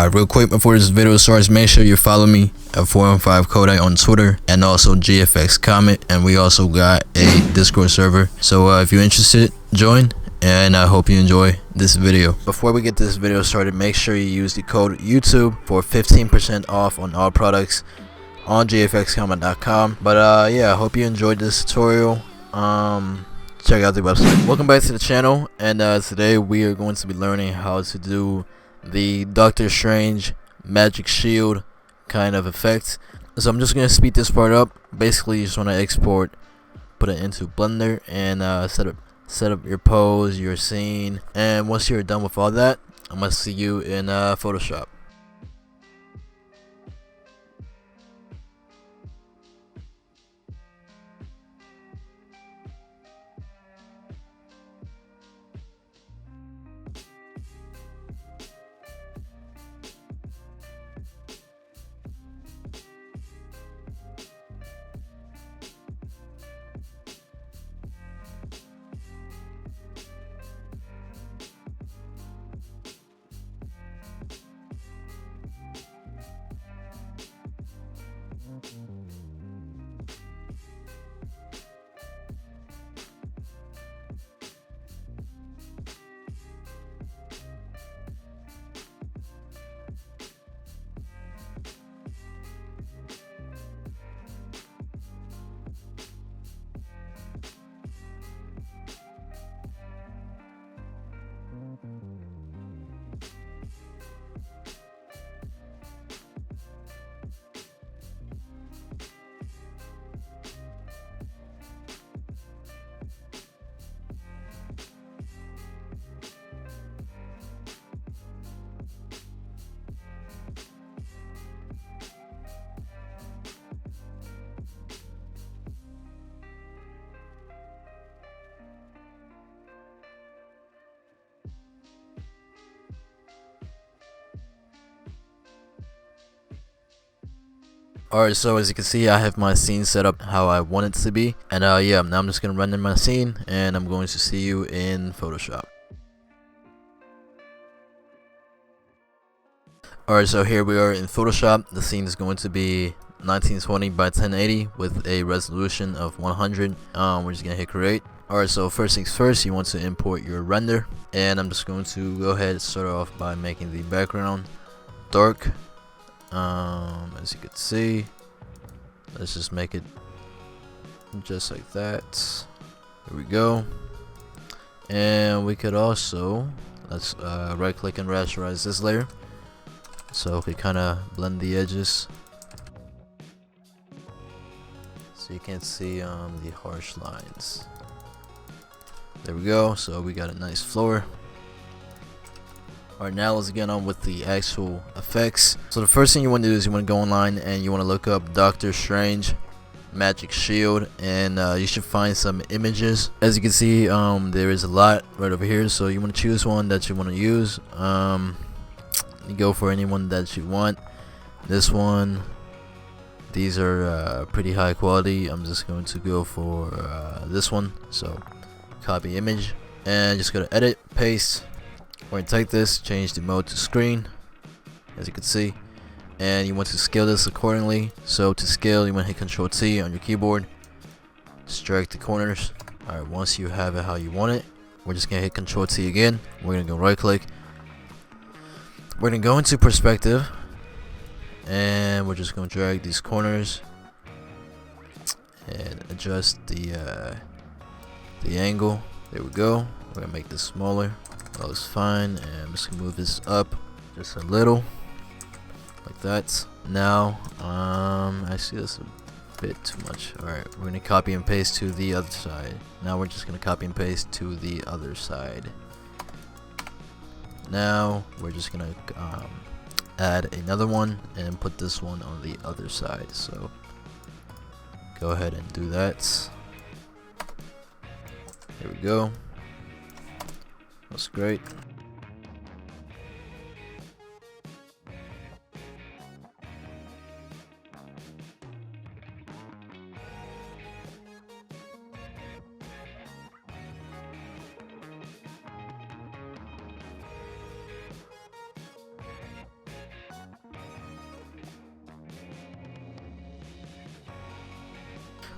Real quick before this video starts, make sure you follow me at 415 Kodak on Twitter and also GFX COMET, and we also got a Discord server. So if you're interested, join, and I hope you enjoy this video. Before we get this video started, make sure you use the code YouTube for 15% off on all products on gfxcomet.com. But yeah, I hope you enjoyed this tutorial. Check out the website. Welcome back to the channel, and today we are going to be learning how to do the Doctor Strange magic shield kind of effect. So I'm just gonna speed this part up. Basically, you just want to export, put it into Blender, and set up your pose, your scene. And once you're done with all that, I'm gonna see you in Photoshop. Alright, so as you can see, I have my scene set up how I want it to be, and yeah, now I'm just gonna render my scene, and I'm going to see you in Photoshop. Alright, so here we are in Photoshop. The scene is going to be 1920 by 1080 with a resolution of 100. We're just gonna hit create. Alright, so first things first, you want to import your render, and I'm just going to go ahead and start off by making the background dark. As you can see, let's just make it just like that. Here we go. And we could also, let's right click and rasterize this layer so we kind of blend the edges so you can see the harsh lines. There we go. So we got a nice floor. Alright, now let's get on with the actual effects. So the first thing you want to do is you want to go online and you want to look up Doctor Strange magic shield, and you should find some images. As you can see, there is a lot right over here, so you want to choose one that you want to use. You go for anyone that you want. This one, these are pretty high quality. I'm just going to go for this one. So copy image and just go to edit, paste. We're going to take this, change the mode to screen, as you can see, and you want to scale this accordingly. So to scale, you want to hit Control T on your keyboard, just drag the corners. Alright, once you have it how you want it, we're just going to hit Control T again. We're going to go right click. We're going to go into perspective, and we're just going to drag these corners and adjust the angle. There we go. We're going to make this smaller. That looks fine, and I'm just gonna move this up just a little, like that. Now, actually that's a bit too much. Alright, we're gonna copy and paste to the other side. Now we're just gonna copy and paste to the other side. Now we're just gonna add another one and put this one on the other side. So go ahead and do that. There we go. That's great.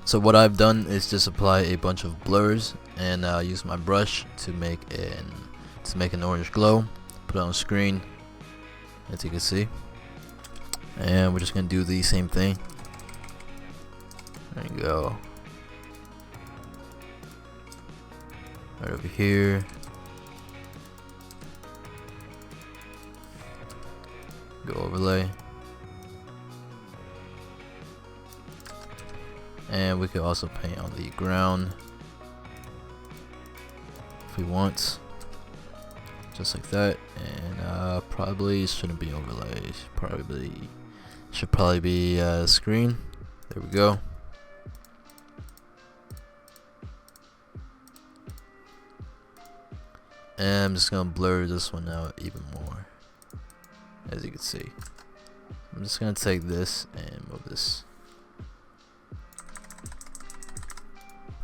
So what I've done is just apply a bunch of blurs and use my brush to make an orange glow. Put it on screen, as you can see, and we're just gonna do the same thing. There you go. Right over here. Go overlay. And we could also paint on the ground if we want. Just like that. And probably shouldn't be overlay. Should probably be screen. There we go. And I'm just gonna blur this one out even more, as you can see. I'm just gonna take this and move this.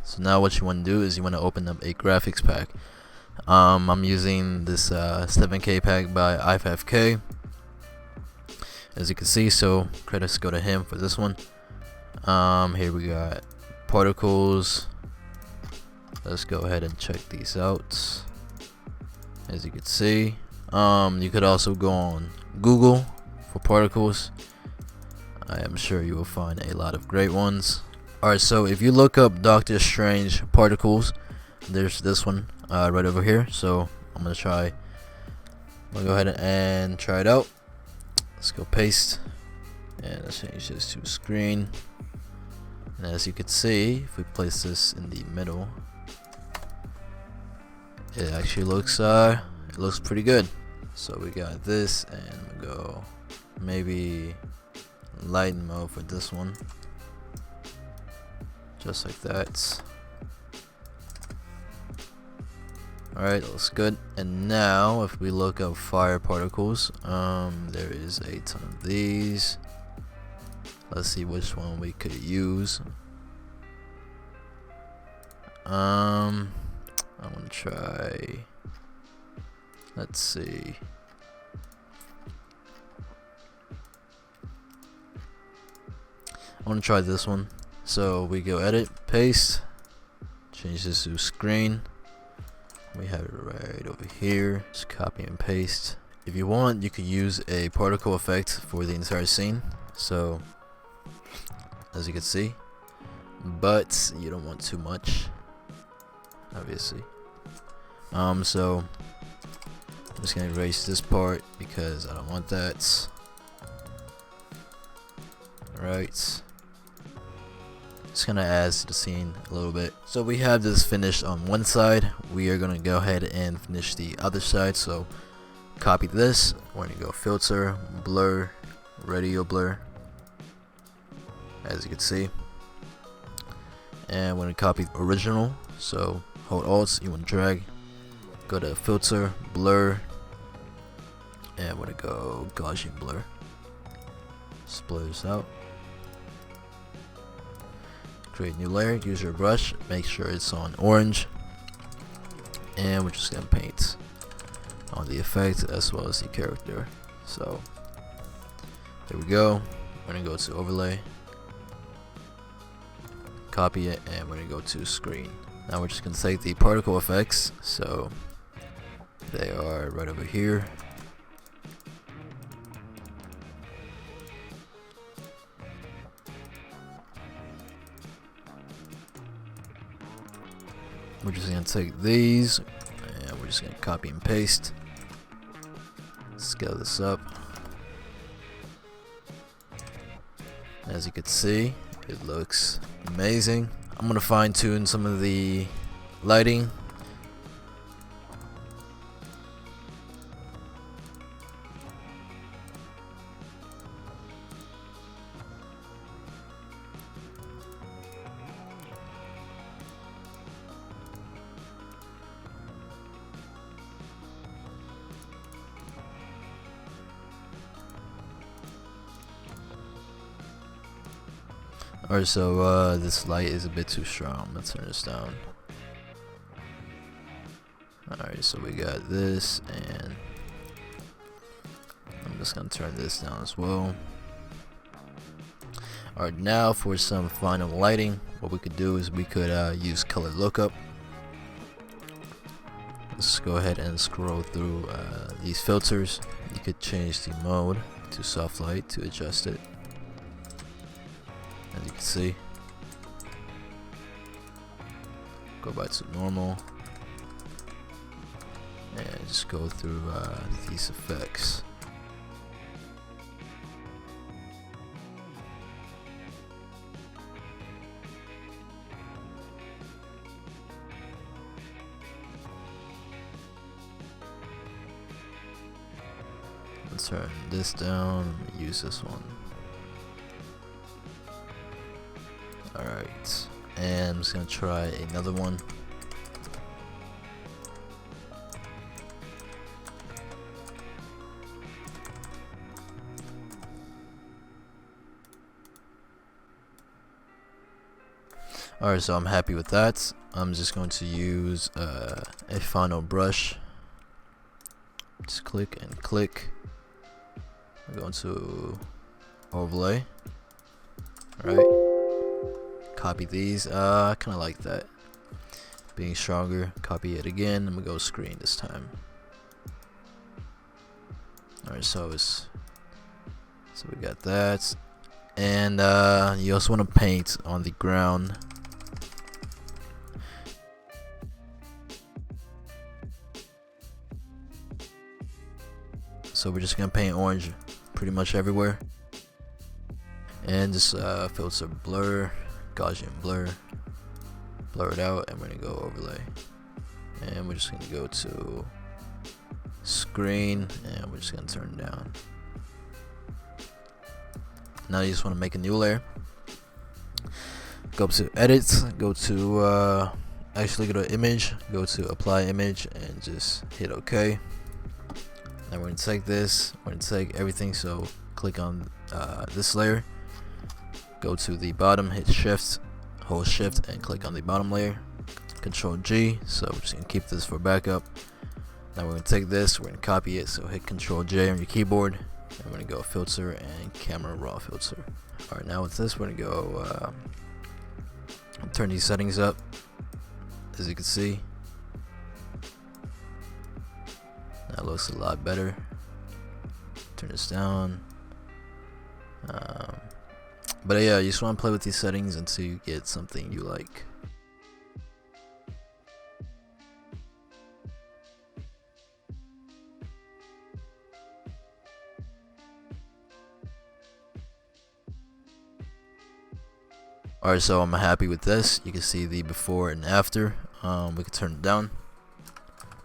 So now what you want to do is you want to open up a graphics pack. I'm using this 7K pack by i5K, as you can see, so credits go to him for this one. Here we got particles. Let's go ahead and check these out. As you can see, you could also go on Google for particles. I am sure you will find a lot of great ones. Alright, so if you look up Doctor Strange particles, there's this one right over here. So I'm gonna go ahead and try it out. Let's go paste, and let's change this to screen. And as you can see, if we place this in the middle, it actually looks pretty good. So we got this, and we go maybe lighten mode for this one, just like that. Alright, that looks good. And now if we look up fire particles, there is a ton of these. Let's see which one we could use. I want to try, let's see, I want to try this one. So we go edit, paste, change this to screen. We have it right over here. Just copy and paste. If you want, you could use a particle effect for the entire scene, so as you can see, but you don't want too much, obviously. So I'm just gonna erase this part because I don't want that. Alright, just gonna add to the scene a little bit. So we have this finished on one side. We are gonna go ahead and finish the other side. So copy this. We're gonna go filter, blur, radio blur, as you can see, and we're gonna copy original. So hold Alt, you want to drag, go to filter, blur, and we're gonna go Gaussian blur. Split this out. Create new layer, use your brush, make sure it's on orange, and we're just gonna paint on the effect as well as the character. So there we go. We're gonna go to overlay, copy it, and we're gonna go to screen. Now we're just gonna take the particle effects, so they are right over here. We're just gonna take these and we're just gonna copy and paste. Scale this up. As you can see, it looks amazing. I'm gonna fine tune some of the lighting. Alright, so this light is a bit too strong. Let's turn this down. Alright, so we got this, and I'm just gonna turn this down as well. Alright, now for some final lighting, what we could do is we could use color lookup. Let's go ahead and scroll through these filters. You could change the mode to soft light to adjust it. As you can see, go back to normal and just go through these effects. Let's turn this down, use this one. Alright, and I'm just gonna try another one. Alright, so I'm happy with that. I'm just going to use a final brush. Just click and click. I'm going to overlay. Alright, copy these. I kind of like that being stronger. Copy it again. I'm gonna go screen this time. Alright, so we got that, and you also want to paint on the ground. So we're just gonna paint orange pretty much everywhere, and just filter blur, Gaussian blur, blur it out, and we're gonna go overlay, and we're just gonna go to screen, and we're just gonna turn it down. Now you just want to make a new layer. Go up to edit, go to actually go to image, go to apply image, and just hit OK. Now we're gonna take this, we're gonna take everything, so click on this layer, go to the bottom, hit shift, hold shift, and click on the bottom layer, Control G. So we're just gonna keep this for backup. Now we're gonna take this, we're gonna copy it, so hit Control J on your keyboard, and we're gonna go filter and camera raw filter. Alright, now with this we're gonna go turn these settings up. As you can see, that looks a lot better. Turn this down. But yeah, you just want to play with these settings until you get something you like. Alright, so I'm happy with this. You can see the before and after. We can turn it down,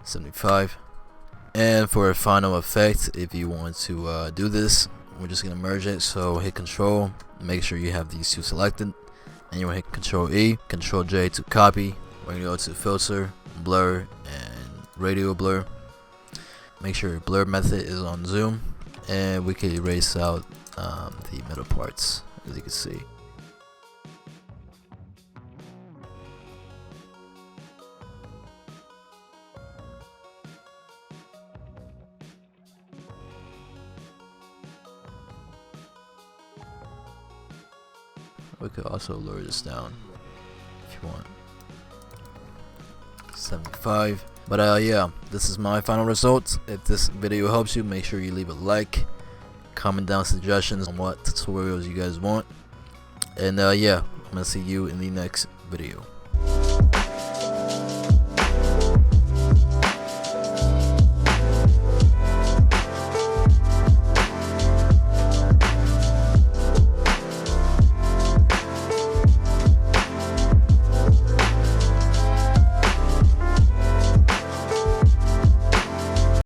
75. And for a final effect, if you want to do this, we're just gonna merge it. So hit Control, make sure you have these two selected, and you want to hit Control E, Control J to copy. We're gonna go to filter, blur, and radial blur. Make sure your blur method is on zoom, and we can erase out the middle parts, as you can see. We could also lower this down if you want. 75. But yeah, this is my final result. If this video helps you, make sure you leave a like, comment down suggestions on what tutorials you guys want, and yeah, I'm gonna see you in the next video.